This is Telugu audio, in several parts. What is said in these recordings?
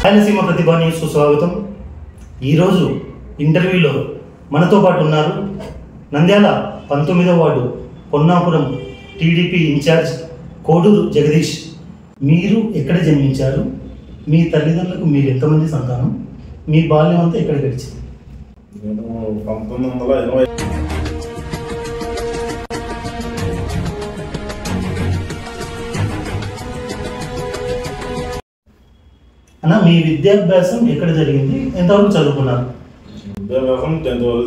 రాయలసీమ ప్రతిభా న్యూస్కు స్వాగతం. ఈరోజు ఇంటర్వ్యూలో మనతో పాటు ఉన్నారు నంద్యాల 19వ ward Ponnapuram TDP incharge Koduru Jagadish. మీరు ఎక్కడ జన్మించారు? మీ తల్లిదండ్రులకు మీరు ఎంతమంది సంతానం? మీ బాల్యం అంతా ఎక్కడ గడిచింది? నేను 1980 అన్న, మీ విద్యాభ్యాసం ఎక్కడ జరిగింది? ఎంతవరకు చదువుకున్నారు? విద్యాభ్యాసం 10th వరకు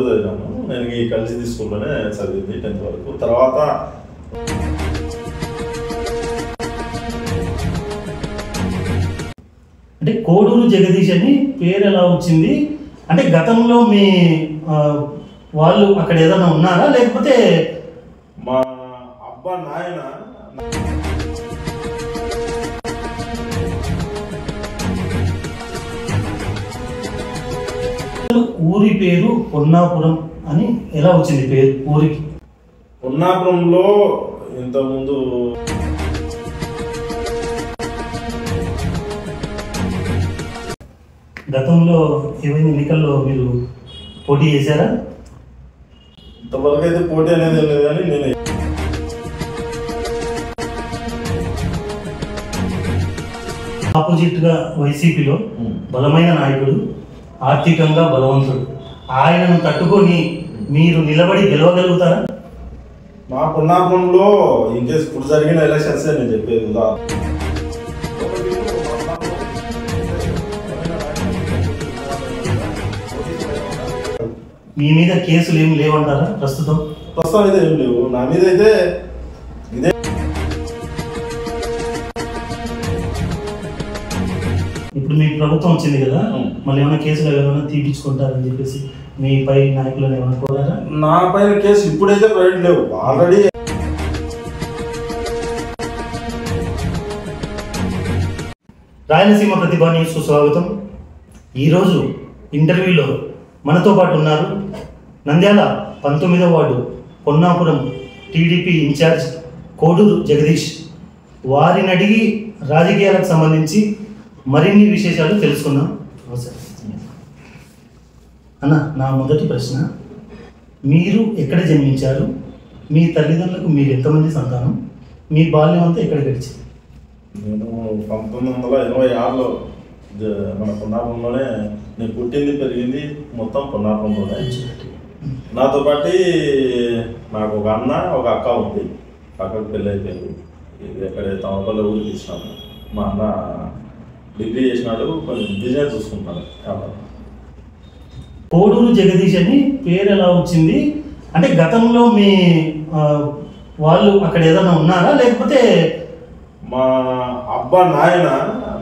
చదివాను. నేను ఈ కలిసి స్కూల్లోనే చదివింది 10th వరకు. తర్వాత అంటే కోడూరు జగదీష్ అని పేరు ఎలా వచ్చింది? అంటే గతంలో మీ వాళ్ళు అక్కడ ఏదైనా ఉన్నారా, లేకపోతే మా అబ్బా నాయన ఊరి పేరు పొన్నాపురం అని ఎలా వచ్చింది పేరు ఊరికి? పొన్నాపురంలో ఇంతకుముందు గతంలో ఏమైనా ఎన్నికల్లో మీరు పోటీ చేశారా? ఇంతవరకు అయితే పోటీ అనేది లేదు, కానీ నేను ఆపోజిట్గా వైసీపీలో బలమైన నాయకుడు, ఆర్థికంగా బలవంతుడు, ఆయనను తట్టుకొని మీరు నిలబడి గెలవగలుగుతారా? మా పొన్నాపురంలో ఇంకేస్ ఇప్పుడు జరిగిన ఎలక్షన్స్ నేను చెప్పేది మీ మీద కేసులు ఏమి లేవంటారా ప్రస్తుతం? అయితే ఏం లేవు నా మీద. అయితే ఇదే ఇప్పుడు మీ ప్రభుత్వం వచ్చింది కదా, మళ్ళీ ఏమైనా కేసులు ఏమైనా తీపించుకుంటారని చెప్పేసి మీ పై నాయకులను ఏమైనా కోరారా? నా పైన కేసు ఇప్పుడైతే బయట లేవు. ఆల్రెడీ రాయలసీమ ప్రతిభా న్యూస్కు స్వాగతం. ఈరోజు ఇంటర్వ్యూలో మనతో పాటు ఉన్నారు నంద్యాల 19వ ward Ponnapuram TDP incharge Koduru Jagadish. వారిని అడిగి రాజకీయాలకు సంబంధించి మరిన్ని విశేషాలు తెలుసుకుందాం. అన్న, నా మొదటి ప్రశ్న, మీరు ఎక్కడ జన్మించారు? మీ తల్లిదండ్రులకు మీరు ఎంతమంది సంతానం? మీ బాల్యం అంతా ఎక్కడ గడిచింది? నేను 1986లో మన పొన్నాపురంలోనే నేను పుట్టింది పెరిగింది మొత్తం పొన్నాపురంలోనే. నాతో పాటు నాకు ఒక అన్న ఒక అక్క ఉంది. అక్కడికి పెళ్ళి అయిపోయింది. ఇది ఎక్కడ తమపల్లి ఊరికి ఇచ్చినాము. మా అన్న డిగ్రీ చేసినాడు, కొంచెం బిజినెస్ చూసుకుంటాడు. కోడూరు జగదీష్ అని పేరు ఎలా వచ్చింది? అంటే గతంలో మీ వాళ్ళు అక్కడ ఏదైనా ఉన్నారా, లేకపోతే మా అబ్బా నాయన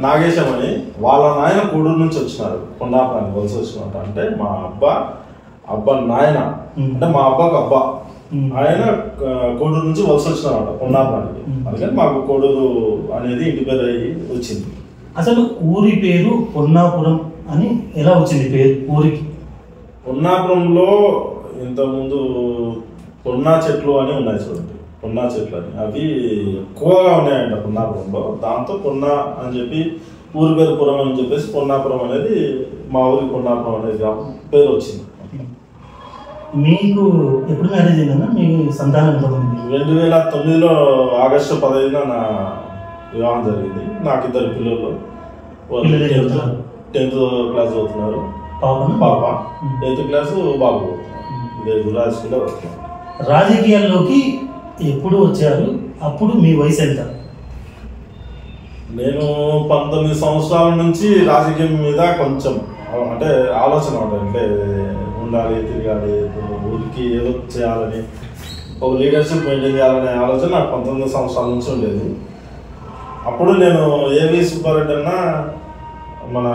నాగేశం అని వాళ్ళ నాయన కోడూరు నుంచి వచ్చినారు, పొన్నాపురానికి వలస వచ్చినట్టు. అంటే మా అబ్బా నాయన అంటే మా అబ్బాకి అబ్బా ఆయన కోడూరు నుంచి వలస వచ్చినారట పొన్నాపురానికి. అందుకని మాకు కోడూరు అనేది ఇంటి పేరు అయ్యి వచ్చింది. అసలు ఊరి పేరు పొన్నాపురం అని ఎలా వచ్చింది పేరు ఊరికి? పొన్నాపురంలో ఇంతకుముందు పొన్నా చెట్లు అని ఉన్నాయి చూడండి, పొన్నా చెట్లు అని అవి ఎక్కువగా ఉన్నాయంట పొన్నాపురంలో. దాంతో పొన్నా అని చెప్పి ఊరి పేరు పురం అని చెప్పేసి పొన్నాపురం అనేది మా ఊరికి పొన్నాపురం అనేది పేరు వచ్చింది. మీకు ఎప్పుడు మ్యారేజ్ అయిందన్నా? మీ సంతానం ఎంతమంది? 2009లో ఆగస్టు 15న నా వివాహం జరిగింది. నాకు 2 పిల్లలు. 10th క్లాస్ చదువుతున్నారు. పాప 8th క్లాసు, బాబు ఇదే గురాజ్లో వస్తున్నారు. రాజకీయాల్లోకి ఎప్పుడు వచ్చారు? అప్పుడు మీ వయసు ఎంత? నేను 19 సంవత్సరాల నుంచి రాజకీయం మీద కొంచెం అంటే ఆలోచన అంటే ఉండాలి, తిరగాలి, ఊరికి ఏదో చేయాలని, ఒక లీడర్షిప్ మెయింటైన్ చేయాలనే ఆలోచన నాకు 19 సంవత్సరాల నుంచి ఉండేది. అప్పుడు నేను ఏవి సుబ్బారెడ్డి అన్న మన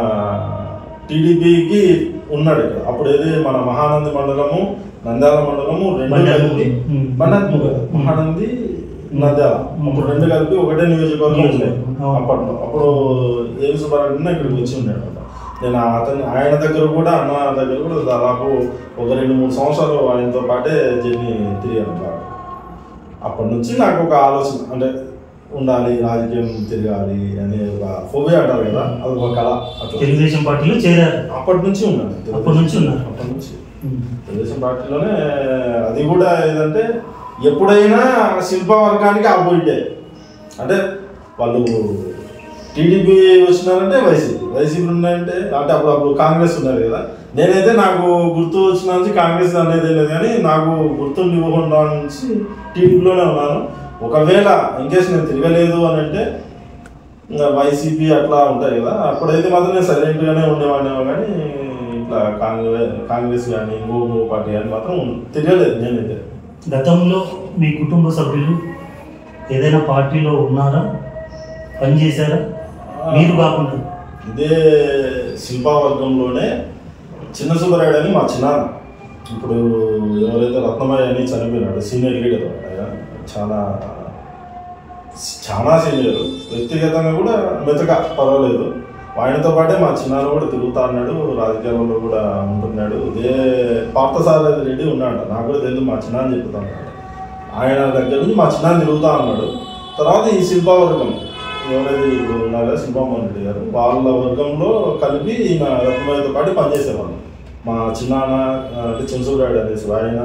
టీడీపీకి ఉన్నాడు ఇక్కడ. అప్పుడు ఏది మన మహానంది మండలము, నంద్యాల మండలము మహానంది నంద్యాల అప్పుడు 2 కలిపి ఒకటే నియోజకవర్గం ఉన్నాయి అప్పట్లో. అప్పుడు ఏవి సుబ్బారెడ్డి ఇక్కడికి వచ్చి ఉన్నాడు. నేను ఆయన దగ్గర కూడా అన్న దగ్గర కూడా దాదాపు ఒక 2-3 సంవత్సరాలు ఆయనతో పాటే జర్నీ తిరిగాను బాగా. అప్పటి నుంచి నాకు ఒక ఆలోచన అంటే ఉండాలి, రాజకీయం తిరగాలి అనే ఒక ఫోబియా అంటారు కదా, అది ఒక కళ. అట్లా తెలుగుదేశం పార్టీలో చేరారు, అప్పటి నుంచి ఉన్నాను. అప్పటి నుంచి ఉన్నారు. అప్పటి నుంచి తెలుగుదేశం పార్టీలోనే. అది కూడా ఏదంటే ఎప్పుడైనా శిల్ప వర్గానికి ఆపోజిటే. అంటే వాళ్ళు టీడీపీ వచ్చినారంటే వైసీపీ ఉన్నాయంటే, అంటే అప్పుడు కాంగ్రెస్ ఉన్నారు కదా. నేనైతే నాకు గుర్తు వచ్చిన నుంచి కాంగ్రెస్ అనేది లేదు, కానీ నాకు గుర్తు ఇవ్వకుండా నుంచి టీడీపీలోనే ఉన్నాను. ఒకవేళ ఇన్కేస్ నేను తిరగలేదు అని అంటే వైసీపీ అట్లా ఉంటాయి కదా, అప్పుడైతే మాత్రం నేను సైలెంట్గానే ఉండేవాడినేమో. కానీ ఇట్లా కాంగ్రెస్ కానీ ఇంకో పార్టీ కానీ మాత్రం తిరగలేదు నేనైతే. గతంలో మీ కుటుంబ సభ్యులు ఏదైనా పార్టీలో ఉన్నారా, పనిచేశారా మీరు కాకుండా? ఇదే శిల్పా వర్గంలోనే చిన్న సుబ్బరాయుడు అని మా చిన్నాన్న, ఇప్పుడు ఎవరైతే రత్నమయ్య అని చనిపోయినాడు, సీనియర్ లీడర్. చాలా చాలా సీనియర్, వ్యక్తిగతంగా కూడా మెతక పర్వాలేదు. ఆయనతో పాటే మా చిన్నాన్న కూడా తిరుగుతా అన్నాడు, రాజకీయాల్లో కూడా ఉంటున్నాడు. ఇదే పార్థసారథి రెడ్డి ఉన్నాడు, నాకు కూడా తెలియదు, మా చిన్నాన్న చెప్తాను. ఆయన దగ్గర నుంచి మా చిన్నాన్న తిరుగుతా అన్నాడు. తర్వాత ఈ శిల్పా వర్గం ఎవరైతే ఇప్పుడు ఉన్నారో శిల్పామోహన్ రెడ్డి గారు, వాళ్ళ వర్గంలో కలిపి ఈయన రత్నమయ్యతో పాటు పనిచేసేవాళ్ళు. మా చిన్నాన్న అంటే చెంచురాయుడు అనేసి ఆయన,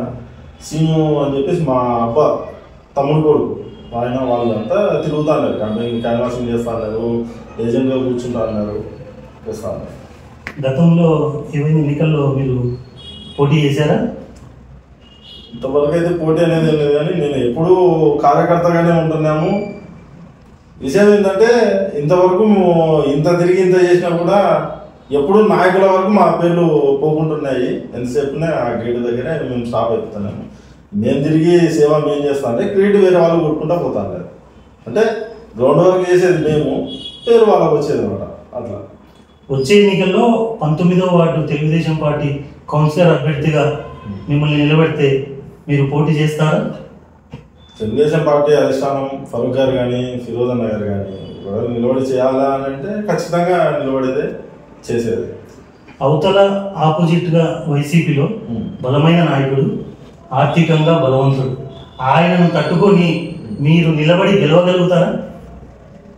సీను అని చెప్పేసి మా అబ్బా తమ్ముడు కొడుకు ఆయన, వాళ్ళంతా తిరుగుతా అన్నారు, కంపెనీ క్యాన్వాసింగ్ చేస్తా అన్నారు, ఏజెంట్గా కూర్చుంటా అన్నారు, చేస్తా అన్నారు. గతంలో ఏమైనా ఎన్నికల్లో మీరు పోటీ చేశారా? ఇంతవరకు అయితే పోటీ అనేది ఏం లేదు, కానీ నేను ఎప్పుడూ కార్యకర్తగానే ఉంటున్నాము. విషయం ఏంటంటే ఇంతవరకు మేము ఇంత తిరిగి ఇంత చేసినా కూడా ఎప్పుడు నాయకుల వరకు మా పేర్లు పోకుంటున్నాయి. ఎంతసేపునే ఆ గేటు దగ్గర మేము స్టాప్ అయిపోతున్నాము. మేము తిరిగి సేవ మేము చేస్తాం అంటే క్రెడిట్ వేరే వాళ్ళు కొట్టుకుంటా పోతాం కదా. అంటే గ్రౌండ్ వర్క్ చేసేది మేము, పేరు వాళ్ళకి వచ్చేది అనమాట. అట్లా వచ్చే ఎన్నికల్లో 19వ వార్డు తెలుగుదేశం పార్టీ కౌన్సిలర్ అభ్యర్థిగా మిమ్మల్ని నిలబెడితే మీరు పోటీ చేస్తారా? తెలుగుదేశం పార్టీ అధిష్టానం ఫరూక్ గారు కానీ ఫిరోజ్ అన్న గారు కానీ ఎవరు నిలబడి చేయాలా అని అంటే ఖచ్చితంగా నిలబడేదే చేసేది. అవతల ఆపోజిట్గా వైసీపీలో బలమైన నాయకుడు, ఆర్థికంగా బలవంతుడు, ఆయనను తట్టుకొని మీరు నిలబడి గెలవగలుగుతారా?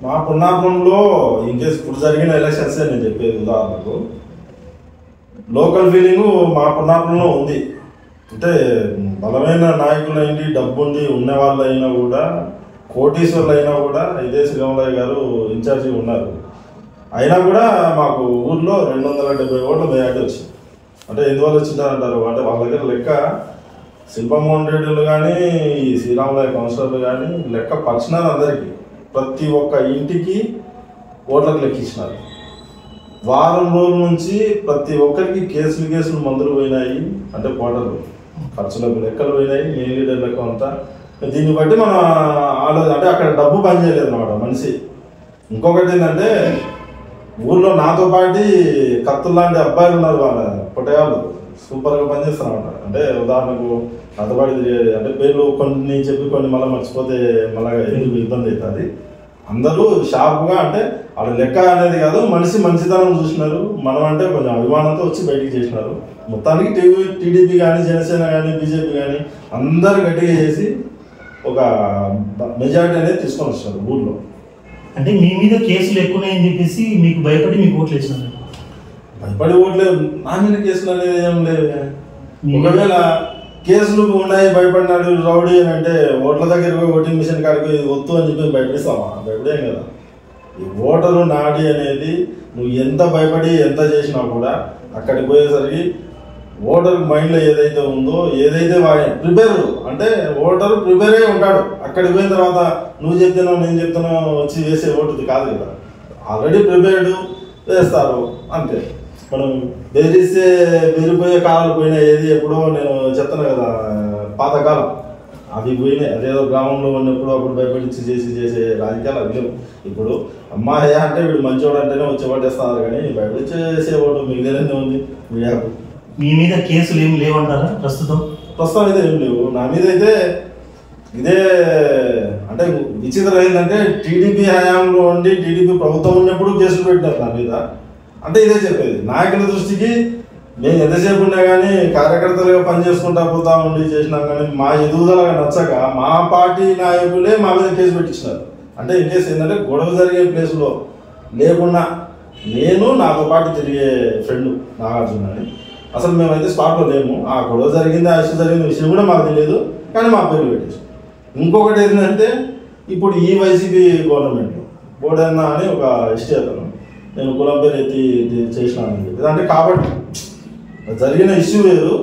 మా పున్నాపురంలో ఇన్కేస్ ఇప్పుడు జరిగిన ఎలక్షన్సే నేను చెప్పేది. ఉదాహరణకు లోకల్ ఫీలింగు మా పున్నాపురంలో ఉంది. అంటే బలమైన నాయకులైంది, డబ్బుండి ఉన్నవాళ్ళు అయినా కూడా, కోటీశ్వర్లు అయినా కూడా ఇదే శ్రీరామరావు గారు ఇన్ఛార్జి ఉన్నారు. అయినా కూడా మాకు ఊర్లో 270 ఓట్ల మెజార్టీ వచ్చింది. అంటే ఎందువల్ల వచ్చిందంటారు అంటే వాళ్ళ దగ్గర లెక్క శిల్పమోహన్ రెడ్డిలు కానీ ఈ శ్రీరామరావు కౌన్సిలర్లు కానీ లెక్క పరిచినారు అందరికీ. ప్రతి ఒక్క ఇంటికి ఓట్లకు లెక్కించినారు. వారం రోజుల నుంచి ప్రతి ఒక్కరికి కేసులు మందులు పోయినాయి. అంటే కోటలు ఖర్చులకు లెక్కలు పోయినాయి, మెయిన్ లీడర్ లెక్క అంతా. దీన్ని బట్టి మన ఆలోచన అంటే అక్కడ డబ్బు పనిచేయలేదు అన్నమాట మనిషి. ఇంకొకటి ఏంటంటే ఊర్లో నాతో పాటు కత్తులు లాంటి అబ్బాయిలు ఉన్నారు, వాళ్ళ పొట్టగాళ్ళు సూపర్గా పనిచేస్తారన్నమాట. అంటే ఉదాహరణకు నాతో పాటు అంటే పేర్లు కొన్ని చెప్పి కొన్ని మళ్ళీ మర్చిపోతే మళ్ళీ ఎందుకు ఇబ్బంది అవుతుంది. అందరూ షార్ప్గా అంటే వాళ్ళ లెక్క అనేది కాదు, మనిషి మంచితనం చూసినారు. మనం అంటే కొంచెం అభిమానంతో వచ్చి బయటికి చేసినారు. మొత్తానికి టీడీపీ కానీ జనసేన కానీ బీజేపీ కానీ అందరు గట్టిగా చేసి ఒక మెజారిటీ అనేది తీసుకొని వస్తారు ఊళ్ళో. అంటే మీ మీద కేసులు ఎక్కువన్నాయని చెప్పేసి మీకు భయపడి మీకు ఓట్లు వేసినారు? భయపడి ఓట్లేదు, నా మీద కేసులు అనేది ఏం లేవు. ఒకవేళ కేసులు ఉన్నాయి భయపడినాడు రౌడీ అని అంటే ఓట్ల దగ్గర ఓటింగ్ మిషన్ కాడికి వద్దు అని చెప్పి భయపడిస్తావా? భయపడేం కదా. ఈ ఓటరు నాడి అనేది నువ్వు ఎంత భయపడి ఎంత చేసినా కూడా అక్కడికి పోయేసరికి ఓటర్ మైండ్లో ఏదైతే ఉందో, ఏదైతే ప్రిపేర్ అంటే ఓటరు ప్రిపేర్ అయి ఉంటాడు. అక్కడికి పోయిన తర్వాత నువ్వు చెప్తున్నావు నేను చెప్తున్నావు వచ్చి వేసే ఓటుది కాదు కదా. ఆల్రెడీ ప్రిపేర్డ్ వేస్తారు అంతే. మనం బెదిరిస్తే బెదిరిపోయే కాలాలు పోయినా ఏది ఎప్పుడో నేను చెప్తాను కదా, పాతకాలం అవి పోయినాయి. అదేదో గ్రామంలో ఉన్నప్పుడు అప్పుడు భయపడించి చేసే రాజకీయాలు అవి లేవు. ఇప్పుడు అమ్మాయి అంటే వీడు మంచివాడు అంటేనే వచ్చి ఓటేస్తున్నారు, కానీ భయపడిచేసే ఓటు మిగిలినది ఉంది మీడియాకు. మీ మీద కేసులు ఏం లేవంటారా ప్రస్తుతం? ప్రస్తుతం అయితే ఏం లేవు నా మీద. అయితే ఇదే అంటే విచిత్రం ఏంటంటే టీడీపీ హయాంలో ఉండి టీడీపీ ప్రభుత్వం ఉన్నప్పుడు కేసులు పెట్టినారు నా మీద. అంటే ఇదే చెప్పేది, నాయకుల దృష్టికి మేము ఎంతసేపు ఉన్నా కానీ కార్యకర్తలుగా పనిచేసుకుంటా పోతా ఉండి చేసినాం, కానీ మా ఎదుగుదలగా నచ్చక మా పార్టీ నాయకులే మా మీద కేసు పెట్టించినారు. అంటే ఇన్ కేసు ఏంటంటే గొడవ జరిగే ప్లేస్లో లేకుండా నేను నాతో పాటు తిరిగే ఫ్రెండ్ నాగార్జున అని అసలు మేమైతే స్పాట్లో లేము. ఆ గొడవ జరిగింది, ఆ ఇష్యూ జరిగిన విషయం కూడా మాకు తెలియదు, కానీ మా పేరు పెట్టేసి. ఇంకొకటి ఏంటంటే ఇప్పుడు ఈ వైసీపీ గవర్నమెంట్ బోడన్న అని ఒక ఎస్టీ అతను నేను కులం పేరు ఎత్తి చేసినానని చెప్పి అంటే కాబట్టి జరిగిన ఇష్యూ వేరు,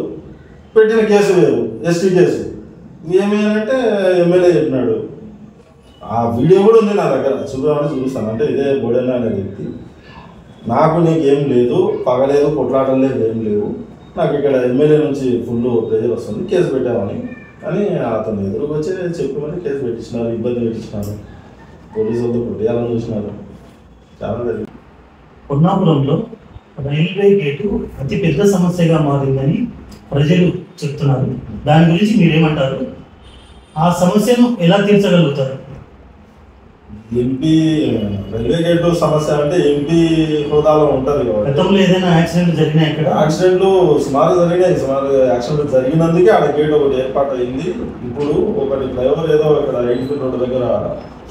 పెట్టిన కేసు వేరు, ఎస్టీ కేసు. ఏమేనంటే ఎమ్మెల్యే చెప్పినాడు, ఆ వీడియో కూడా ఉంది నా దగ్గర, చూపిస్తాను. అంటే ఇదే బోడన్న అనే వ్యక్తి, నాకు నీకేం లేదు, పగలేదు, కొట్లాటలు లేదు, ఏం లేవు, నాకు ఇక్కడ ఎమ్మెల్యే నుంచి ఫుల్ ప్రెజర్ వస్తుంది, కేసు పెట్టామని అని అతను ఎదురుకు వచ్చి చెప్పమని కేసు పెట్టించినారు, ఇబ్బంది పెట్టించినారు, పోలీసులతో కొట్టేయాలని చూసినారు. చాలా జరిగింది. పొన్నాపురంలో రైల్వే గేటు అతి పెద్ద సమస్యగా మారిందని ప్రజలు చెప్తున్నారు. దాని గురించి మీరేమంటారు? ఆ సమస్యను ఎలా తీర్చగలుగుతారు? ఎంపీ రైల్వే గేటు సమస్య అంటే ఎంపీ హోదాలో ఉంటుంది కాబట్టి గతంలో ఏదైనా యాక్సిడెంట్ జరిగినాయి? ఇక్కడ యాక్సిడెంట్లు సుమారు జరిగినాయి. సుమారు యాక్సిడెంట్ జరిగినందుకే ఆడ గేట్ ఒకటి ఏర్పాటు అయింది. ఇప్పుడు ఒకటి ఫ్లైఓవర్ ఏదో ఇక్కడ 8 ఫీట్ రోడ్డు దగ్గర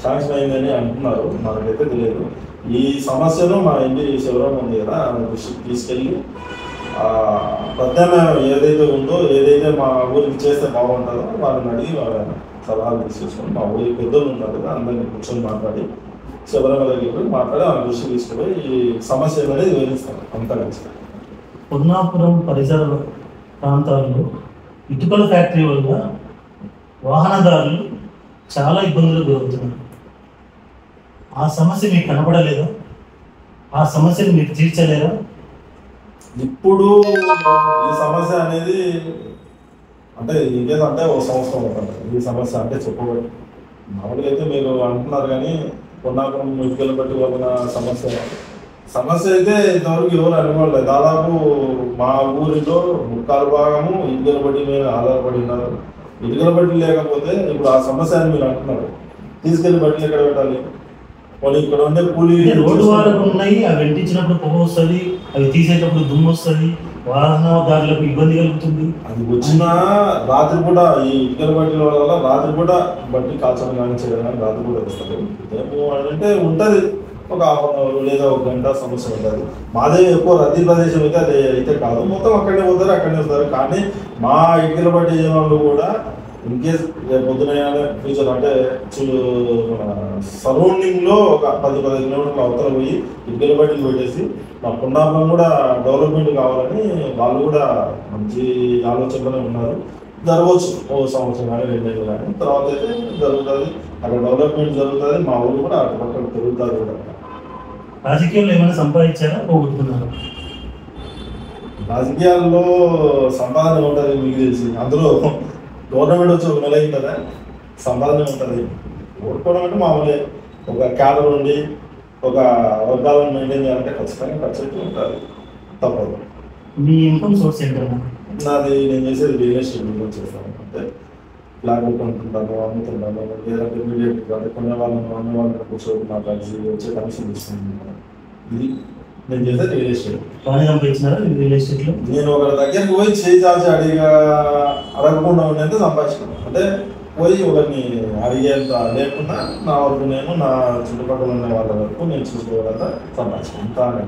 శాంక్షన్ అయిందని అంటున్నారు, మనకైతే తెలియదు. ఈ సమస్యను మా ఎంపీ శివరాం ఉంది కదా, దృష్టికి తీసుకెళ్ళి ప్రత్యామ్నాయం ఏదైతే ఉందో, ఏదైతే మా ఊరికి చేస్తే బాగుంటుందో వాళ్ళని అడిగి వాళ్ళ సలహాలు తీసుకొని మా ఊరి పెద్దలు ఉంటారు కదా, అందరినీ కూర్చొని మాట్లాడి శబరిమల దగ్గర మాట్లాడి వాళ్ళ దృష్టి తీసుకుని ఈ సమస్య అనేది వివరిస్తారు. అంతా కలిసి పొన్నాపురం పరిసర ప్రాంతాల్లో ఇటుకల ఫ్యాక్టరీ వల్ల వాహనదారులు చాలా ఇబ్బందులు గురవుతున్నారు. ఆ సమస్య మీకు కనపడలేదా? ఆ సమస్యను మీరు తీర్చలేరా? ఇప్పుడు ఈ సమస్య అనేది అంటే ఇంకేదంటే ఒక సంవత్సరం ఉంటుంది ఈ సమస్య అంటే చెప్పబట్టి. మామూలుగా అయితే మీరు అంటున్నారు కానీ పొన్నాపురం ఇటుకలు బట్టి వలన సమస్య అయితే ఇంతవరకు ఎవరు అనుకోలేదు. దాదాపు మా ఊరిలో 3/4 ఇటుకల బట్టి మీద ఆధారపడి ఉన్నారు. ఇటుకల బట్టి లేకపోతే ఇప్పుడు ఆ సమస్య అని మీరు అంటున్నారు, తీసుకెళ్లి బట్టలు ఎక్కడ పెట్టాలి? వాళ్ళు ఇక్కడ ఉండే కూలీ రోడ్డు వారకు ఉన్నాయి, అవి వెంటించినప్పుడు పొగ వస్తుంది, అవి తీసేటప్పుడు దుమ్ము వస్తుంది, వాహనదారులకు ఇబ్బంది కలుగుతుంది. అది వచ్చిన రాత్రిపూట ఈ ఇటుకల బట్టీల వల్ల రాత్రిపూట బట్టి కాల్చడం కానీ చేయడం కానీ రాత్రిపూట వస్తుంది. అంటే ఉంటుంది ఒక 1/2 అవర్ లేదా 1 గంట సమస్య ఉంటుంది. మాదే ఎక్కువ రద్దీ ప్రదేశం అయితే అది అయితే కాదు, మొత్తం అక్కడనే పోతారు, అక్కడనే వస్తారు. కానీ మా ఇటుకల బట్టి వాళ్ళు కూడా ఇన్ కేస్ పొద్దున ఫ్యూచర్ అంటే సరౌండింగ్లో ఒక 10-15 కిలోమీటర్ల అవతల పోయి ఇటుకల బట్టీలు పెట్టేసి మా పొన్నాపురం కూడా డెవలప్మెంట్ కావాలని వాళ్ళు కూడా మంచి ఆలోచనలోనే ఉన్నారు. జరగవచ్చు ఓ సంవత్సరం కానీ 2 ఏళ్ళు కానీ, తర్వాత అయితే జరుగుతుంది, అక్కడ డెవలప్మెంట్ జరుగుతుంది, మా ఊరు కూడా అటు పక్కన పెరుగుతుంది కూడా. రాజకీయాల్లో ఏమైనా సంపాదించారా, పోగొట్టుకున్నారా? రాజకీయాల్లో సంపాదన ఉంటుంది మీకు తెలిసి, అందులో గవర్నమెంట్ వచ్చి 1 నెల అయింది కదా, సంపాదన ఉంటుంది. ఓడిపోవడం అంటే మామూలే, ఒక క్యాడర్ ఉండి ఒక వర్గాలను మెయింటైన్ చేయాలంటే ఖచ్చితంగా ఖర్చు అయితే ఉంటుంది, తప్పదు. మీ ఇన్కమ్ సోర్స్ ఏంటన్నా? నాది నేను చేసేది బిజినెస్ బిజినెస్ చేస్తాను. అంటే ఫ్లాట్ కొనుక్కుంటాను, అమ్ముతుంటాను, లేదంటే ఇమీడియట్ అంటే కొనే వాళ్ళని కూర్చోబెట్టి మాట్లాడి వచ్చే కమిషన్ తీసుకుంటున్నాను. ఇది నేను చేసేది రియల్ ఎస్టేట్. బాగానే సంపాదించినారా రియల్ ఎస్టేట్లో? నేను ఒకరి దగ్గరికి పోయి చేసి అడగకుండా ఉండేంత సంపాదించుకున్నాను. అంటే పోయి ఒకరిని అడిగేంత లేకుండా నా వరకు నేను నా చుట్టుపక్కల ఉన్న వాళ్ళ వరకు నేను చూసుకోవాలంతా సంపాదించుకుంటాను.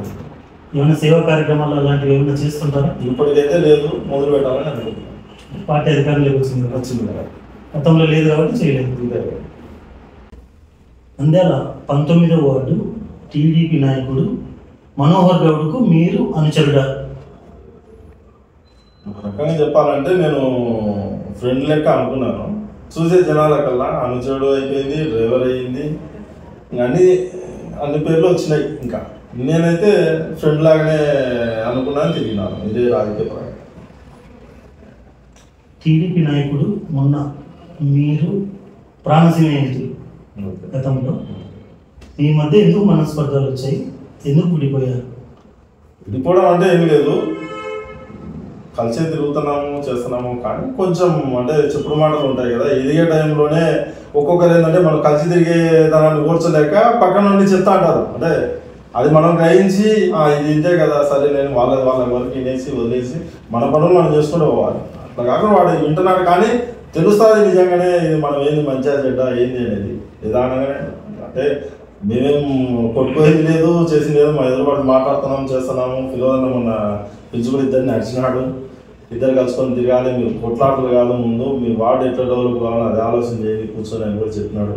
ఏమైనా సేవా కార్యక్రమాలు అలాంటివి ఏమైనా చేస్తుంటారా? ఇప్పటికైతే లేదు, మొదలు పెట్టాలని అనుకుంటున్నాను. పార్టీ అధికారులు వచ్చింది కదా, గతంలో లేదు కాబట్టి చేయలేదు. నంద్యాల 19వ వార్డు టీడీపీ నాయకుడు మనోహర్ గౌడ్కు మీరు అనుచరుడా? ఒక రకంగా చెప్పాలంటే నేను ఫ్రెండ్ లెక్క అనుకున్నాను. చూసే జనాల కల్లా అనుచరుడు అయిపోయింది, డ్రైవర్ అయ్యింది, అన్ని పేర్లు వచ్చినాయి. ఇంకా నేనైతే ఫ్రెండ్ లాగానే అనుకున్నాను, తిరిగినాను. ఇదే రాజకీయ పరంగా. టీడీపీ నాయకుడు మొన్న మీరు ప్రాణసింహేతులు గతంలో మీ మధ్య ఎందుకు మనస్పర్ధలు వచ్చాయి, ఎందుకు విడిపోయారు? విడిపోవడం అంటే ఏమి లేదు, కలిసే తిరుగుతున్నాము చేస్తున్నాము, కానీ కొంచెం అంటే చెప్పుడు మాటలు ఉంటాయి కదా. ఎదిగే టైంలోనే ఒక్కొక్కరు ఏంటంటే మనం కలిసి తిరిగే దాన్ని ఓర్చలేక పక్కన నుండి చెప్తా అంటారు. అంటే అది మనం గ్రహించి ఇది ఇంతే కదా, సరే నేను వాళ్ళ వరకు వినేసి వదిలేసి మన పనులు మనం చేసుకుంటూ పోవాలి. అట్లా కాకుండా వాడు వింటున్నాడు, కానీ తెలుస్తుంది నిజంగానే ఇది మనం ఏంది మంచిగా చెడ్డ ఏంది అనేది నిదానంగానే అంటే మేమేం కొట్టుకోయింది లేదు, చేసింది లేదు, మా ఎదురుపడి మాట్లాడుతున్నాము, చేస్తున్నాము. పిల్లలు మొన్న పిలిచి కూడా ఇద్దరిని నడిచినాడు. ఇద్దరు కలుసుకొని తిరగాలి, మీరు కొట్లాటలు కాదు, ముందు మీ వార్డు ఎట్లా డెవలప్ కావాలని అది ఆలోచన చేయాలి కూర్చొని అని కూడా చెప్పినాడు.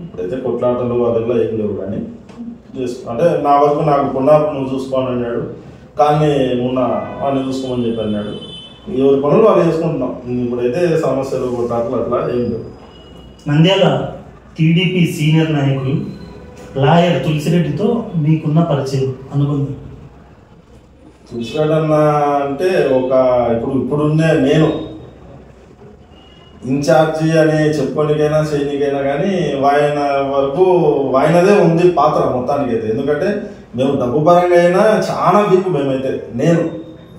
ఇప్పుడైతే కొట్లాటలు అదెలా ఏం లేవు, కానీ అంటే నా వరకు నాకు పునః నువ్వు చూసుకోని అన్నాడు. కానీ మొన్న వాడిని చూసుకోమని చెప్పి అన్నాడు. ఎవరి పనులు వాళ్ళు చేసుకుంటున్నాం. ఇప్పుడైతే సమస్యలు కొట్లాటలు అట్లా ఏం లేవు. నంద్యాల టీడీపీ సీనియర్ నాయకులు లాయర్ తులసిరెడ్డితో మీకున్న పరిచయం అనుకుంది. తులసిరెడ్డి అన్న అంటే ఇప్పుడున్నే నేను ఇన్ఛార్జి అని చెప్పుకోనికైనా చేయనికైనా కానీ ఆయన వరకు ఆయనదే ఉంది పాత్ర మొత్తానికి అయితే. ఎందుకంటే మేము డబ్బు పరంగా అయినా చాలా వీకు.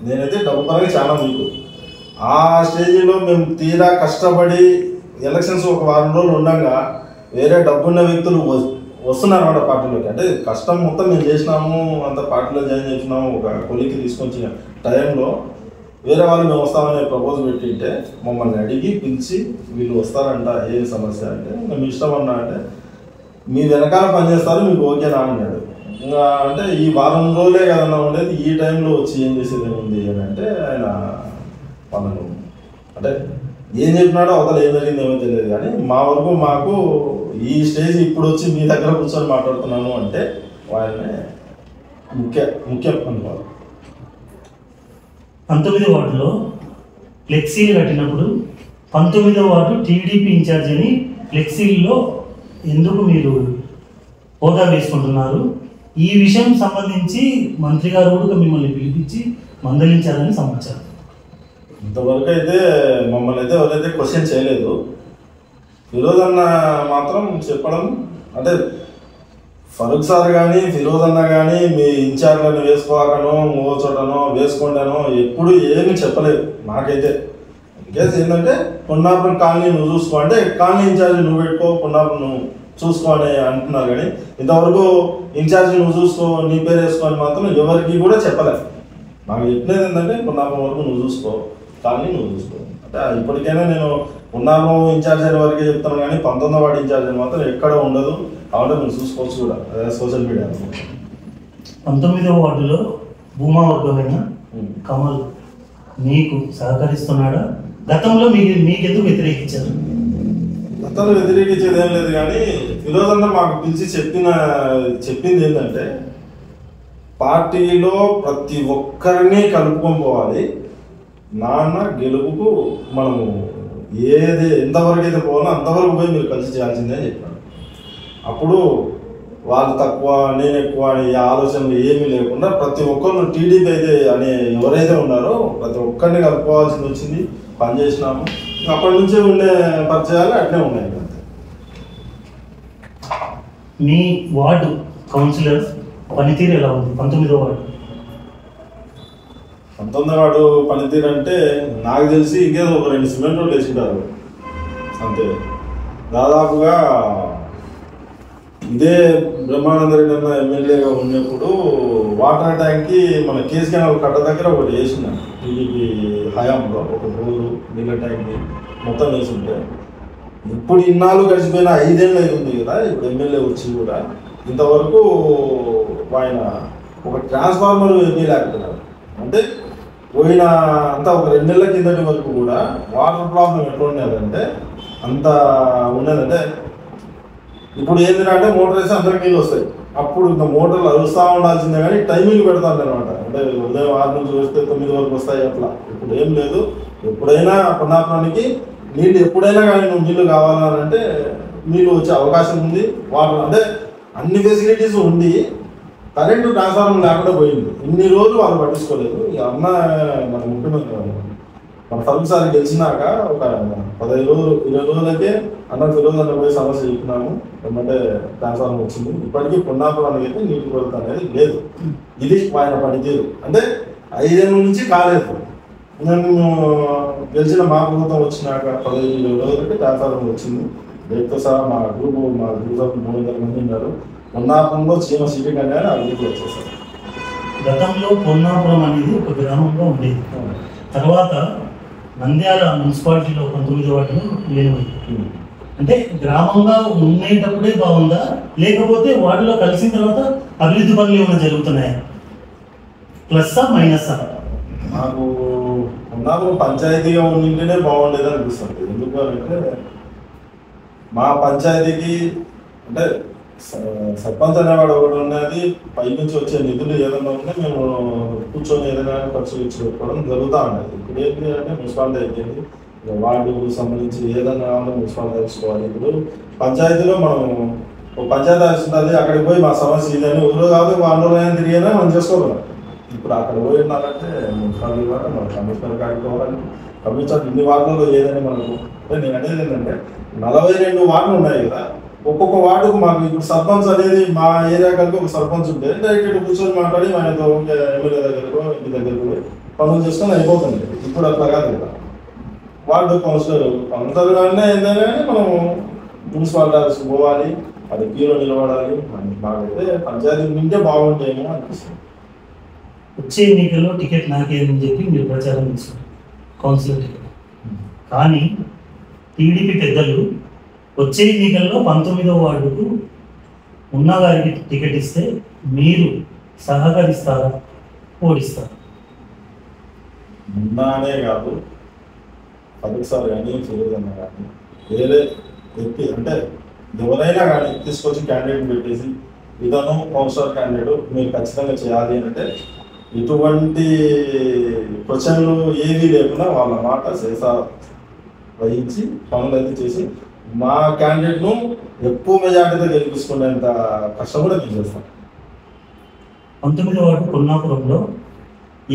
నేనైతే డబ్బు పరంగా చాలా వీకు. ఆ స్టేజ్లో మేము తీరా కష్టపడి ఎలక్షన్స్ ఒక వారం రోజులు ఉండగా వేరే డబ్బున్న వ్యక్తులు వస్తున్నారు అన్నమాట పార్టీలోకి. అంటే కష్టం మొత్తం మేము చేసినాము, అంత పార్టీలో జాయిన్ చేసినాము. ఒక కొలికి తీసుకొచ్చిన టైంలో వేరే వాళ్ళు మేము వస్తామని ప్రపోజ్ పెట్టింటే మమ్మల్ని అడిగి పిలిచి వీళ్ళు వస్తారంట, ఏది సమస్య అంటే మేము ఇష్టం అన్నా అంటే మీ వెనకాల పనిచేస్తారు, మీకు ఓకేనా అన్నాడు. ఇంకా అంటే ఈ వారం రోజులే కదన్నా ఉండేది, ఈ టైంలో వచ్చి ఏం చేసేది ఏముంది అని అంటే ఆయన పనులు అంటే ఏం చెప్పినాడో అవతల ఏం జరిగింది ఏమో తెలియదు. కానీ మా వరకు మాకు ఈ స్టేజ్ ఇప్పుడు వచ్చి మీ దగ్గర కూర్చొని మాట్లాడుతున్నాను అంటే వాళ్ళని ముఖ్యం అనుకోవాలి. 19వ వార్డులో ఫ్లెక్సీలు కట్టినప్పుడు 19వ వార్డు టీడీపీ ఇన్ఛార్జ్ అని ఫ్లెక్సీల్లో ఎందుకు మీరు హోదా వేసుకుంటున్నారు? ఈ విషయం సంబంధించి మంత్రి గారు కూడా మిమ్మల్ని పిలిపించి మందలించారని సమాచారం. ఇంతవరకు అయితే మమ్మల్ని అయితే ఎవరైతే క్వశ్చన్ చేయలేదు. ఫిరోజ్ అన్న మాత్రం చెప్పడం అంటే ఫరూక్ సార్ కానీ ఫిరోజ్ అన్న కానీ మీ ఇన్ఛార్జ్లను వేసుకోవాలనో మూవో చోటనో వేసుకోండానో ఎప్పుడు ఏమీ చెప్పలేదు నాకైతే. ఇంకేస్ ఏంటంటే పొన్నాపురం కాలనీ నువ్వు చూసుకో అంటే కాలనీ ఇన్ఛార్జ్ నువ్వు పెట్టుకో, పొన్నాపురం నువ్వు చూసుకో అని అంటున్నారు. కానీ ఇంతవరకు ఇన్ఛార్జ్ నువ్వు చూసుకో, నీ పేరు వేసుకో అని మాత్రం ఎవరికి కూడా చెప్పలేదు. నాకు చెప్పినది ఏంటంటే పొన్నాపురం వరకు నువ్వు చూసుకో, కాలనీ నువ్వు చూసుకో అంటే ఇప్పటికైనా నేను పొన్నాపురం ఇన్ఛార్జ్ అయిన వరకే చెప్తాను. కానీ 19వ వార్డు ఇన్ఛార్జ్ అని మాత్రం ఎక్కడ ఉండదు. కాబట్టి మీరు చూసుకోవచ్చు కూడా సోషల్ మీడియా. 19వ వార్డులో భూమా వర్గమైన కమల్ మీకు సహకరిస్తున్నాడా? గతంలో మీకెందుకు వ్యతిరేకించారు? గతంలో వ్యతిరేకించేది ఏం లేదు. కానీ ఫిరోజ్ అన్న మాకు పిలిచి చెప్పింది ఏంటంటే పార్టీలో ప్రతి ఒక్కరిని కలుపుకొని పోవాలి, నాన్న గెలుపుకు మనము ఎంతవరకు అయితే పోవాలో అంతవరకు పోయి మీరు కలిసి చేయాల్సిందే అని చెప్పాను. అప్పుడు వాళ్ళు తక్కువ నేను ఎక్కువ అనే ఆలోచనలు ఏమీ లేకుండా ప్రతి ఒక్కరిని టీడీపీ అయితే అనే ఎవరైతే ఉన్నారో ప్రతి ఒక్కరిని కలుపుకోవాల్సి వచ్చింది. పనిచేసినాము. అప్పటి నుంచే ఉండే పరిచయాలు అట్లే ఉన్నాయి. మీ వార్డు కౌన్సిలర్ పనితీరు ఎలా ఉంది? 19వ వార్డు 19వ వార్డు పనితీరు అంటే నాకు తెలిసి ఇంకేదో ఒక 2 సిమెంట్ రోడ్లు వేసింటారు అంతే. దాదాపుగా ఇదే బ్రహ్మానంద రెడ్డి అన్న ఎమ్మెల్యేగా ఉన్నప్పుడు వాటర్ ట్యాంక్కి మన కేసు కెనాల్ కట్ట దగ్గర ఒకటి వేసిన టీడీపీ హయాంలో ఒక బోరు నీళ్ళ ట్యాంక్ని మొత్తం వేసింటే ఇప్పుడు ఇన్నాళ్ళు గడిచిపోయిన 5 ఏళ్ళు అవుతుంది కదా ఇప్పుడు ఎమ్మెల్యే వచ్చి కూడా ఇంతవరకు ఆయన ఒక ట్రాన్స్ఫార్మర్ ఏమీ లేకపోయినారు. అంటే పోయిన అంతా ఒక 2 నెలల కిందటి వరకు కూడా వాటర్ ప్రాబ్లం ఎట్లా ఉండేదంటే అంత ఉన్నదంటే ఇప్పుడు ఏంటంటే మోటార్ వేస్తే అందరికి నీళ్ళు వస్తాయి. అప్పుడు ఇంకా మోటార్లు అరుస్తూ ఉండాల్సిందే కానీ టైమింగ్ పెడతాను అనమాట. అంటే ఉదయం 6 నుంచి వస్తే 9 వరకు వస్తాయి అట్లా. ఇప్పుడు ఏం లేదు, ఎప్పుడైనా పొన్నాపురానికి నీళ్ళు ఎప్పుడైనా కానీ నువ్వు నీళ్ళు కావాలంటే నీళ్ళు వచ్చే అవకాశం ఉంది. వాటర్ అంటే అన్ని ఫెసిలిటీస్ ఉండి కరెంటు ట్రాన్స్ఫార్మర్ లేకుండా పోయింది. ఇన్ని రోజులు వాళ్ళు పట్టించుకోలేదు. ఈ అన్న మన ముఖ్యమంత్రి మన ఫరూక్ సార్ గెలిచినాక ఒక 15 రోజులు 20 రోజులకే అన్న ఫిరోజ్ అన్న పోయి సమస్య చెప్పినాము. ఏమంటే ట్రాన్స్ఫార్మర్ వచ్చింది. ఇప్పటికీ పొన్నాపురానికి అయితే నీటి కొరత అనేది లేదు. ఇది ఆయన పనితీరు. అంటే 5 ఏళ్ళ నుంచి కాలేదు. నేను గెలిచిన మా ప్రభుత్వం వచ్చినాక 15 రోజులకి ట్రాన్స్ఫార్మర్ వచ్చింది. రేపుతో సహా మా గ్రూప్ 300 మంది ఉన్నారు. పొన్నాపురంలో చీమ సిటీ కానీ ఆ గ్రూప్లో వచ్చేసారు. గతంలో పొన్నాపురం అనేది ఒక గ్రామంగా ఉండేది. తర్వాత నంద్యాల మున్సిపాలిటీలో 19వ వార్డులో లేనిపోయింది. అంటే గ్రామంగా ఉండేటప్పుడే బాగుందా, లేకపోతే వాటిలో కలిసిన తర్వాత అభివృద్ధి పనులు ఏమైనా జరుగుతున్నాయా? ప్లస్సా మైనస్సా? నాకు ఉన్నప్పుడు పంచాయతీగా ఉండింటేనే బాగుండేది అనిపిస్తుంది. ఎందుకు అంటే మా పంచాయతీకి అంటే సర్పంచ్ అనేవాడు ఒకటి ఉన్నది, పై నుంచి వచ్చే నిధులు ఏదైనా ఉంటే మేము కూర్చొని ఏదైనా ఖర్చు ఇచ్చి పెట్టుకోవడం జరుగుతూ ఉండేది. ఇప్పుడు ఏంటి అంటే మున్సిపాలిటీ అయిపోయింది, వార్డుకు సంబంధించి ఏదైనా మున్సిపాలిటీ తెలుసుకోవాలి. ఇప్పుడు పంచాయతీలో మనం ఒక పంచాయతీ ఆఫీస్ ఉంటుంది, అక్కడికి పోయి మా సమస్య ఇదని ఊరు కాదు వారంలో తిరిగినా మనం చేసుకోగలం. ఇప్పుడు అక్కడ పోయి ఉన్నారంటే మున్సిపాలిటీ ద్వారా మనం కమిషనర్ కాడికి పోవాలని, కమిషనర్ ఇన్ని వార్డులలో ఏదని మనకు నేను అనేది ఏంటంటే 42 వార్డులు ఉన్నాయి కదా, ఒక్కొక్క వార్డుకు మాకు ఇప్పుడు సర్పంచ్ అనేది మా ఏరియా కలిపి ఒక సర్పంచ్ ఉంటే డైరెక్ట్ కూర్చొని మాట్లాడి ఆయనతో ఎమ్మెల్యే దగ్గరకు ఇంటి దగ్గరకు పోయి పనులు చేసుకొని అయిపోతుంది. ఇప్పుడు అట్లా కాదు కదా, వార్డు కౌన్సిలర్ కానీ ఏంటంటే మనం మున్సిపాలిటీ ఆఫీస్కి పోవాలి, అది క్యూలో నిలబడాలి. మాకైతే పంచాయతీ నుండే బాగుంటాయేమో అనిపిస్తుంది. వచ్చే ఎన్నికల్లో టికెట్ నాకేదని చెప్పి మీరు ప్రచారం చేశారు, కౌన్సిలర్ టికెట్. కానీ టీడీపీ పెద్దలు వచ్చే ఎన్నికల్లో 19వ వార్డుకు ఉన్నగారికి టికెట్ ఇస్తే మీరు సహకరిస్తారా, ఓడిస్తారా? ఉన్నానే కాదు, పదవిసారి కానీ చేయదన్నా కానీ వేరే వ్యక్తి అంటే ఎవరైనా కానీ తీసుకొచ్చి క్యాండిడేట్ పెట్టేసి ఇతను కౌన్సిలర్ క్యాండిడేట్ మీరు ఖచ్చితంగా చేయాలి అంటే ఇటువంటి క్వశ్చన్లు ఏవీ లేకుండా వాళ్ళ మాట చేసా వహించి పనులు అయితే చేసి మా క్యాండిడేట్ను ఎక్కువ మెజార్టీతో గెలిపించుకునేంత కష్టం కూడా మేము చేస్తాం. 19వ వార్డు కొన్నాపురంలో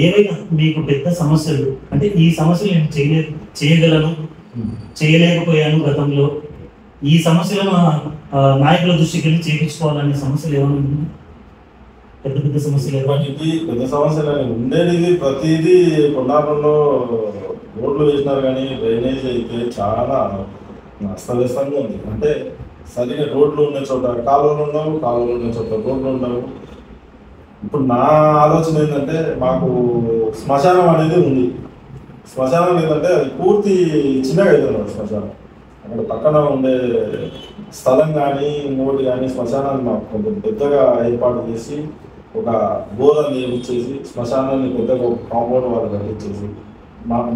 ఏవైనా మీకు పెద్ద సమస్యలు అంటే ఈ సమస్యలు నేను చేయగలను, చేయలేకపోయాను గతంలో, ఈ సమస్యలను నాయకుల దృష్టికి వెళ్ళి చేయించుకోవాలనే సమస్యలు ఏమైనా ఉన్నాయి? పెద్ద పెద్ద సమస్యలు ఇప్పటికీ పెద్ద సమస్యలు ఉండేది ప్రతిదీ కొన్నాపురంలో రోడ్లు వేసినారు, కానీ డ్రైనేజ్ అయితే చాలా అస్తవ్యస్తంగా ఉంది. అంటే సరిగ్గా రోడ్లు ఉన్న చోట కాలువలు ఉండవు, కాలువలు ఉన్న చోట రోడ్లు ఉండవు. ఇప్పుడు నా ఆలోచన ఏంటంటే మాకు శ్మశానం అనేది ఉంది. శ్మశానం ఏంటంటే అది పూర్తి చిన్నగా అవుతుంది. శ్మశానం అక్కడ పక్కన ఉండే స్థలం కానీ ఇంకోటి కానీ శ్మశానాన్ని మాకు కొంచెం పెద్దగా ఏర్పాటు చేసి ఒక బోధన నిర్మించేసి శ్మశానాన్ని పెద్దగా ఒక కాంపౌండ్ వాళ్ళు కట్టించేసి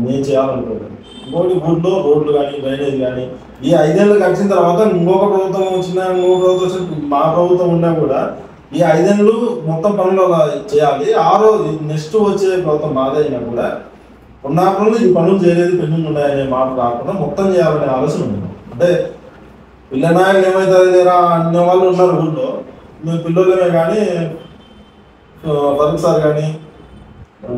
నేను చేయాలనుకుంటాను. ఇంకోటి ఊళ్ళో రోడ్లు కానీ డ్రైనేజ్ కానీ ఈ 5 ఏళ్ళు గడిచిన తర్వాత ఇంకొక ప్రభుత్వం వచ్చినా ఇంకొక ప్రభుత్వం వచ్చిన మా ప్రభుత్వం ఉన్నా కూడా ఈ 5 ఏళ్ళు మొత్తం పనులు అలా చేయాలి. నెక్స్ట్ వచ్చే ప్రభుత్వం మాదే అయినా కూడా ఉన్నప్పుడు ఈ పనులు చేయలేదు, పెండింగ్ ఉన్నాయనే మాట రాకుండా మొత్తం చేయాలనే ఆలోచన ఉంది. అంటే పిల్ల నాయకులు ఏమవుతుంది లేరా అనే వాళ్ళు ఉన్నారు ఊళ్ళో. మేము పిల్లలమే కానీ ఫరూక్ సార్ కానీ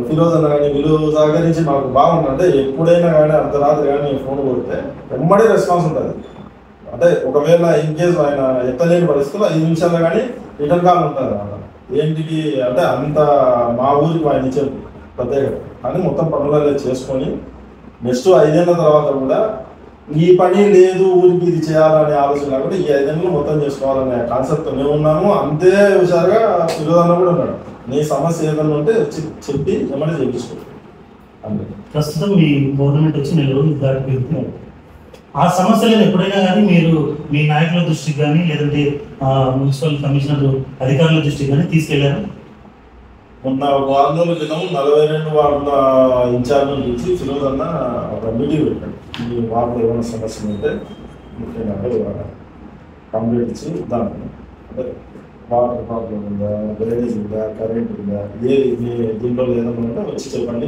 ఫిరోజ్ అన్న కానీ వీళ్ళు సహకరించి మాకు బాగుంటుంది. అంటే ఎప్పుడైనా కానీ అర్ధరాత్రి కానీ ఫోన్ కొడితే వెంబడే రెస్పాన్స్ ఉంటుంది. అంటే ఒకవేళ ఇన్ కేసు ఆయన ఎత్తలేని పరిస్థితుల్లో 5 నిమిషాల్లో కానీ రిటర్న్ కాల్ ఉంటుంది అన్నమాట. ఏంటికి అంటే అంత మా ఊరికి ఆయన ఇచ్చే ప్రత్యేకత. కానీ మొత్తం పనులలో చేసుకొని నెక్స్ట్ 5 ఏళ్ళ తర్వాత కూడా ఈ పని లేదు ఊరికి ఇది చేయాలనే ఆలోచన లేకుండా ఈ 5 ఏళ్ళు మొత్తం చేసుకోవాలనే కాన్సెప్ట్ మేము ఉన్నాము. అంతే హుషారుగా ఫిరోజ్ కూడా ఉన్నాడు. నీ సమస్య ఏదన్నా ఉంటే చెప్పి ఏమైనా చేయించుకో అంటే. ప్రస్తుతం మీ గవర్నమెంట్ వచ్చి 4 రోజులు దాటిపోయింది. ఆ సమస్యలను ఎప్పుడైనా కానీ మీరు మీ నాయకుల దృష్టికి కానీ లేదంటే మున్సిపల్ కమిషనర్ అధికారుల దృష్టికి కానీ తీసుకెళ్లారు? మొన్న 1 వారం రోజుల క్రితం 42 వార్డుల ఇన్ఛార్జ్ నుంచి ఫిరోజ్ అన్న ఒక మీటింగ్ పెట్టాడు. ఈ వార్డులో ఏమైనా సమస్యలు ఉంటే ముఖ్యంగా కంప్లీట్ ఇచ్చి దాంట్లో అంటే వాటర్ ప్రాబ్లం ఉందా, డ్రైనేజ్ ఉందా, కరెంట్ ఉందా, ఏది దీంట్లో ఏదైనా ఉంటే వచ్చి చెప్పండి,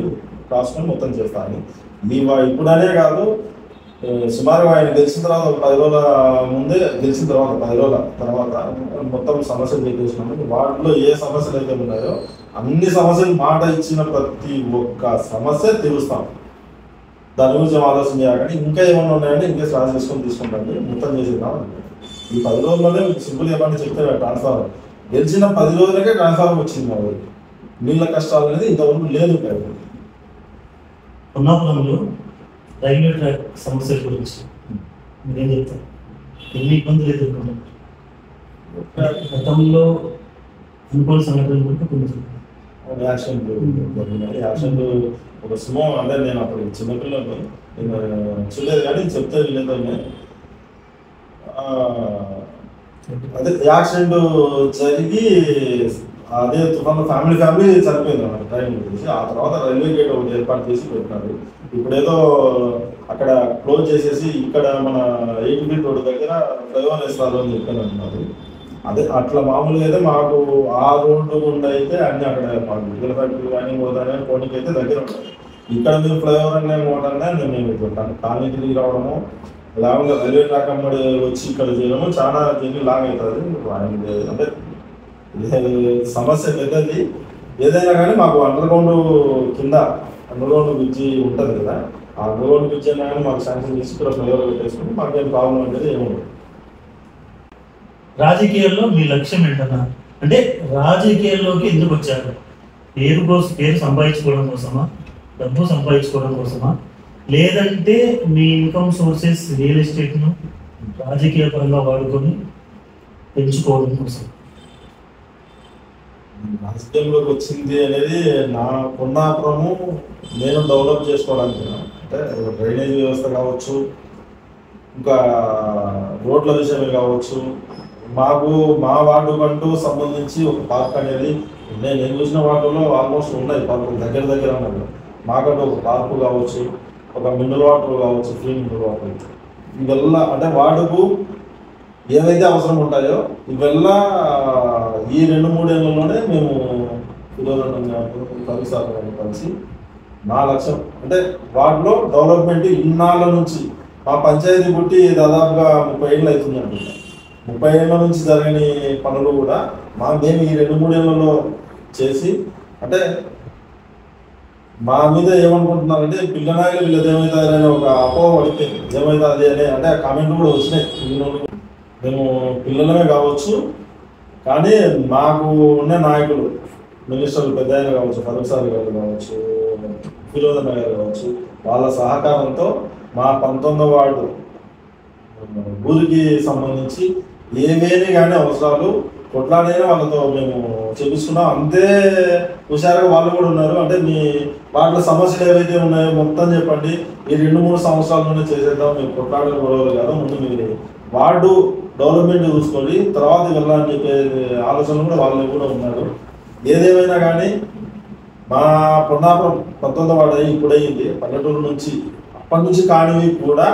రాసుకొని మొత్తం చేస్తాను. ఇప్పుడనే కాదు, సుమారుగా ఆయన గెలిచిన తర్వాత ఒక 10 రోజుల ముందే గెలిచిన తర్వాత 10 రోజుల తర్వాత మొత్తం సమస్యలు చెప్పేసినాము. వాటిలో ఏ సమస్యలు అయితే ఉన్నాయో అన్ని సమస్యలు మాట ఇచ్చిన ప్రతి ఒక్క సమస్య తీరుస్తాం. దాని గురించి ఆలోచన చేయాలి. ఇంకా ఏమన్నా ఉన్నాయంటే ఇంకేసి రాసి చేసుకొని తీసుకుంటాను, మొత్తం చేసేద్దాం. ఈ 10 రోజుల్లోనే మీకు సింపుల్ ఏమన్నా చెప్తే ట్రాన్స్ఫార్మర్ గెలిచిన 10 రోజులకే ట్రాన్స్ఫార్మర్ వచ్చింది. మా ఊరికి నీళ్ళ కష్టాలు అనేది ఇంతవరకు లేదు. కొన్నాపురంలో రైల్వే ట్రాక్ సమస్యల గురించి మీరేం చెప్తారు? ఎన్ని ఇబ్బందులు ఎదుర్కొన్నారు? గతంలో అనుకోని సంఘటనలు కూడా కొంచెం యాక్సిడెంట్లు జరిగినాయి. యాక్సిడెంట్లు ఒక సుమో అంటే నేను అప్పుడు చిన్నపిల్లలు నేను చూడలేదు కానీ చెప్తే విలేదని అదే యాక్సిడెంట్ జరిగి అదే తుఫాన్లో ఫ్యామిలీ చనిపోయింది అన్నమాట ట్రైన్ గురించి. ఆ తర్వాత రైల్వే గేట్ ఒకటి ఏర్పాటు చేసి పెట్టినారు. ఇప్పుడేదో అక్కడ క్లోజ్ చేసేసి ఇక్కడ మన 8 ఫీట్ రోడ్డు దగ్గర ఫ్లైఓవర్ వేస్తారు అని చెప్పని అంటున్నారు. అదే అట్లా మామూలుగా అయితే మాకు ఆ రోడ్డు గుండా అయితే అన్ని అక్కడ మాకు విడుదల ఫ్యాక్టరీ కానీ పోతానే పోనీకి అయితే దగ్గర ఉంటుంది. ఇక్కడ మీరు ఫ్లైఓవర్ అనే మోటార్నే మేము పెట్టాను. కాలనీ తిరిగి రావడము లాంగ్ రైల్వే ట్రాక్ అమ్మడి వచ్చి ఇక్కడ చేయడము చాలా జర్నీ లాంగ్ అవుతుంది. అంటే సమస్య పెద్దది. ఏదైనా కానీ మాకు అండర్గ్రౌండ్ కింద అండర్గ్రౌండ్ బ్రిడ్జి ఉంటుంది కదా, ఆ అండర్గ్రౌండ్ బ్రిడ్జి అయినా కానీ మాకు శాంక్షన్ చేసి ఇక్కడ ఫ్లైఓవర్ పెట్టేసుకుని మాకేం ప్రాబ్లం అనేది ఏముండదు. రాజకీయాల్లో మీ లక్ష్యం ఏంటన్నా? అంటే రాజకీయాల్లోకి ఎందుకు వచ్చారు? పేరు సంపాదించుకోవడం కోసమా, డబ్బు సంపాదించుకోవడం కోసమా, లేదంటే మీ ఇన్కమ్ సోర్సెస్ రియల్ ఎస్టేట్ను రాజకీయ పరంగా వాడుకొని పెంచుకోవడం కోసం? రాజకీయంలోకి వచ్చింది అనేది నా కొన్నాపురము నేను డెవలప్ చేసుకోవడానికి. అంటే డ్రైనేజ్ వ్యవస్థ కావచ్చు, ఇంకా రోడ్ల విషయమే కావచ్చు, మాకు మా వార్డు కంటూ సంబంధించి ఒక పార్క్ అనేది నేను చూసిన వార్డులో ఆల్మోస్ట్ ఉన్నాయి పార్కులు దగ్గర అన్నారు. మాకంటూ ఒక పార్కు కావచ్చు, ఒక మినరల్ వాటర్ కావచ్చు, ఫ్రీ మినరల్ వాటర్, ఇవెల్లా అంటే వార్డుకు ఏవైతే అవసరం ఉంటాయో ఇవెల్లా ఈ 2-3 ఏళ్ళలోనే మేము కలిసి నా లక్ష్యం అంటే వార్డులో డెవలప్మెంట్ ఇన్నాళ్ళ నుంచి మా పంచాయతీ పుట్టి దాదాపుగా 30 ఏళ్ళు అవుతుంది అనుకుంటా. 30 ఏళ్ళ నుంచి జరగని పనులు కూడా మేము ఈ 2-3 ఏళ్లలో చేసి, అంటే మా మీద ఏమనుకుంటున్నారంటే పిల్లనాయలు వీళ్ళది ఏమవుతుంది అనే ఒక అపోహ పడిపోయింది. ఏమవుతుంది అనే అంటే కామెంట్లు కూడా వచ్చినాయి. మేము పిల్లలమే కావచ్చు, కానీ మాకు ఉన్న నాయకులు మినిస్టర్లు పెద్ద ఆయన కావచ్చు, ఫరూక్ సార్ గారు కావచ్చు, ఫిరోజన్న గారు కావచ్చు, వాళ్ళ సహకారంతో మా 19వ వార్డు ఊరికి సంబంధించి ఏమేమి కానీ అవసరాలు కొట్లాడైనా వాళ్ళతో మేము చేపిస్తున్నాం. అంతే హుషారుగా వాళ్ళు కూడా ఉన్నారు. అంటే మీ వాటిలో సమస్యలు ఏవైతే ఉన్నాయో మొత్తం చెప్పండి, ఈ 2-3 సంవత్సరాల్లోనే చేసేద్దాం, మేము కొట్లాడే గొడవలు కాదు, ముందు మీరు వార్డు డెవలప్మెంట్ చూసుకోండి, తర్వాత వెళ్ళాలని చెప్పే ఆలోచనలు కూడా వాళ్ళు కూడా ఉన్నారు. ఏదేమైనా కానీ మా పొన్నాపురం 19వ వార్డు ఇప్పుడయింది, పల్లెటూరు నుంచి అప్పటి నుంచి కానివి కూడా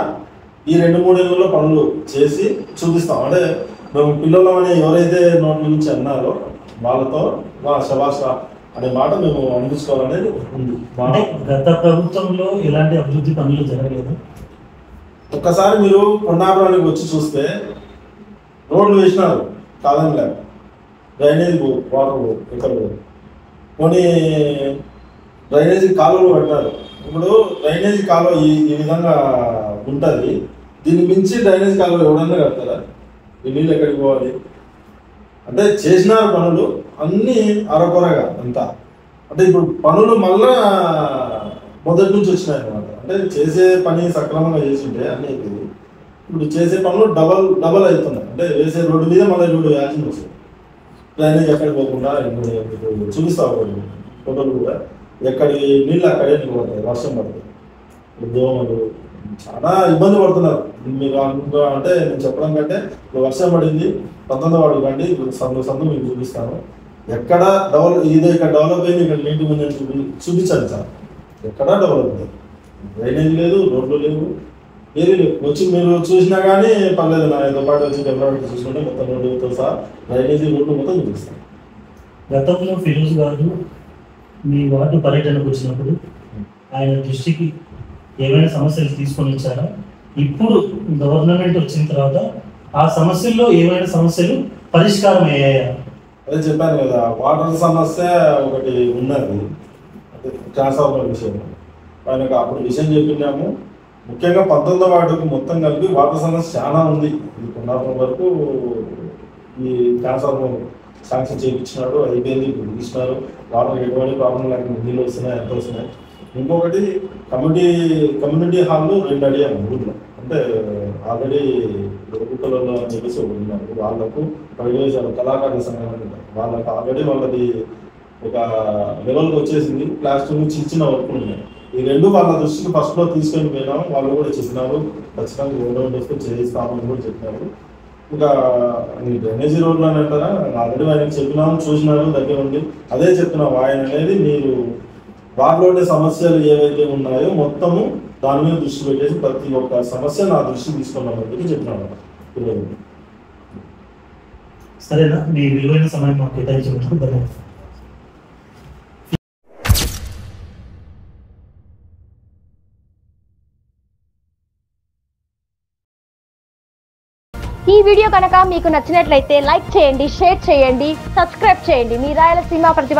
ఈ 2-3 ఏళ్ళలో పనులు చేసి చూపిస్తాం. అంటే మేము పిల్లలు అని ఎవరైతే నోట్ల నుంచి అన్నారో వాళ్ళతో మా శభాష అనే మాట మేము అందించుకోవాలనేది ఉంది. గత ప్రభుత్వంలో ఎలాంటి అభివృద్ధి పనులు జరగలేదు. ఒక్కసారి మీరు కొండాపురానికి వచ్చి చూస్తే రోడ్లు వేసినారు కాదని లేదు, డ్రైనేజ్ వాటర్ ఎక్కడ కొన్ని డ్రైనేజీ కాలువలు పెట్టారు. ఇప్పుడు డ్రైనేజీ కాలువ ఈ విధంగా ఉంటుంది, దీన్ని మించి డ్రైనేజ్ కాలువలు ఎవడన్నా కడతారా? ఈ నీళ్ళు ఎక్కడికి పోవాలి? అంటే చేసినారు పనులు అన్నీ అరకొరగా అంతా. అంటే ఇప్పుడు పనులు మళ్ళా మొదటి నుంచి వచ్చినాయి అన్నమాట. అంటే చేసే పని సక్రమంగా చేసింటే అన్నీ అయిపోయింది. ఇప్పుడు చేసే పనులు డబల్ అవుతున్నాయి. అంటే వేసే రోడ్డు మీద మళ్ళీ రోడ్డు వేయాల్సింది వస్తుంది. డ్రైనేజ్ ఎక్కడికి పోకుండా చూపిస్తావు ఫోటోలు కూడా, ఎక్కడి నీళ్ళు అక్కడే పోతాయి, వర్షం పడుతుంది. దోమలు చాలా ఇబ్బంది పడుతున్నారు. మీరు అంటే నేను చెప్పడం కంటే ఇప్పుడు వర్షం పడింది 19వ వార్డు కండి, సందు మీకు చూపిస్తాను. ఎక్కడ ఇక్కడ డెవలప్ అయింది, ఇక్కడ నీటి ముందు చూపించాలి సార్. ఎక్కడా డెవలప్ అయింది, డ్రైనేజ్ లేదు, రోడ్లు లేవు, ఏది లేవు. వచ్చి మీరు చూసినా కానీ పర్లేదు, నా ఏదో పాటు వచ్చి డెవలప్మెంట్ చూసుకుంటే మొత్తం రోడ్డుతో సహా డ్రైనేజీ రోడ్లు మొత్తం చూపిస్తాను. గతంలో ఫిరోజ్ గారు మీ వార్డు పర్యటనకు వచ్చినప్పుడు ఆయన దృష్టికి ఏమైనా సమస్యలు తీసుకొని వచ్చారా? ఇప్పుడు గవర్నమెంట్ వచ్చిన తర్వాత ఆ సమస్యల్లో ఏమైనా సమస్యలు పరిష్కారం అయ్యాయా? అదే చెప్పాను కదా, వాటర్ సమస్య ఒకటి ఉన్నది, ట్రాన్స్ఫార్మర్ విషయం. ఆయనకు అప్పుడు విషయం చెప్పినాము. ముఖ్యంగా 19వ వార్డుకు మొత్తం కలిపి వాటర్ సమస్య చాలా ఉంది. ఈ కొండాపురం వరకు ఈ ట్రాన్స్ఫార్మర్ శాంక్షన్ చేయించినాడు, అయిపోయింది, ఇప్పుడు తీసినారు. వాటర్ ఎటువంటి ప్రాబ్లం లేకుండా నీళ్ళు వస్తున్నాయి, ఎంత వస్తున్నాయి. ఇంకొకటి కమ్యూనిటీ హాల్లో 2 అడిగాము ఊళ్ళో. అంటే ఆల్రెడీ రఘుకలలో అని చెప్పేసి ఒకటి ఉన్నారు, వాళ్ళకు ప్రవేశాలు కళాకారుల సంఘం వాళ్ళకి ఆల్రెడీ వాళ్ళది ఒక లెవెల్కి వచ్చేసింది. ప్లాస్టిక్ నుంచి చిన్న వర్కులు ఉన్నాయి. ఈ 2 వాళ్ళ దృష్టికి ఫస్ట్లో తీసుకొని పోయినాము. వాళ్ళు కూడా చెప్పినారు ఖచ్చితంగా గవర్నమెంట్ వస్తే చేయిస్తామని కూడా చెప్పినారు. ఇంకా డ్రైనేజీ రోడ్లు అని అంటారా, ఆల్రెడీ ఆయనకి చెప్పినాము, చూసినారు దగ్గర ఉండి. అదే చెప్తున్నాం, ఆయన అనేది మీరు వాటిలో ఉండే సమస్యలు ఏవైతే ఉన్నాయో మొత్తము దాని మీద దృష్టి పెట్టేసి ప్రతి ఒక్క సమస్య నా దృష్టికి తీసుకున్నామని చెప్పి చెప్పినాను. సరేనా, మీ విలువైన సమయం మాకు కేటాయించినందుకు ధన్యవాదాలు. ఈ వీడియో కనుక మీకు నచ్చినట్లయితే లైక్ చేయండి, షేర్ చేయండి, సబ్స్క్రైబ్ చేయండి. మీ రాయలసీమ ప్రతిభ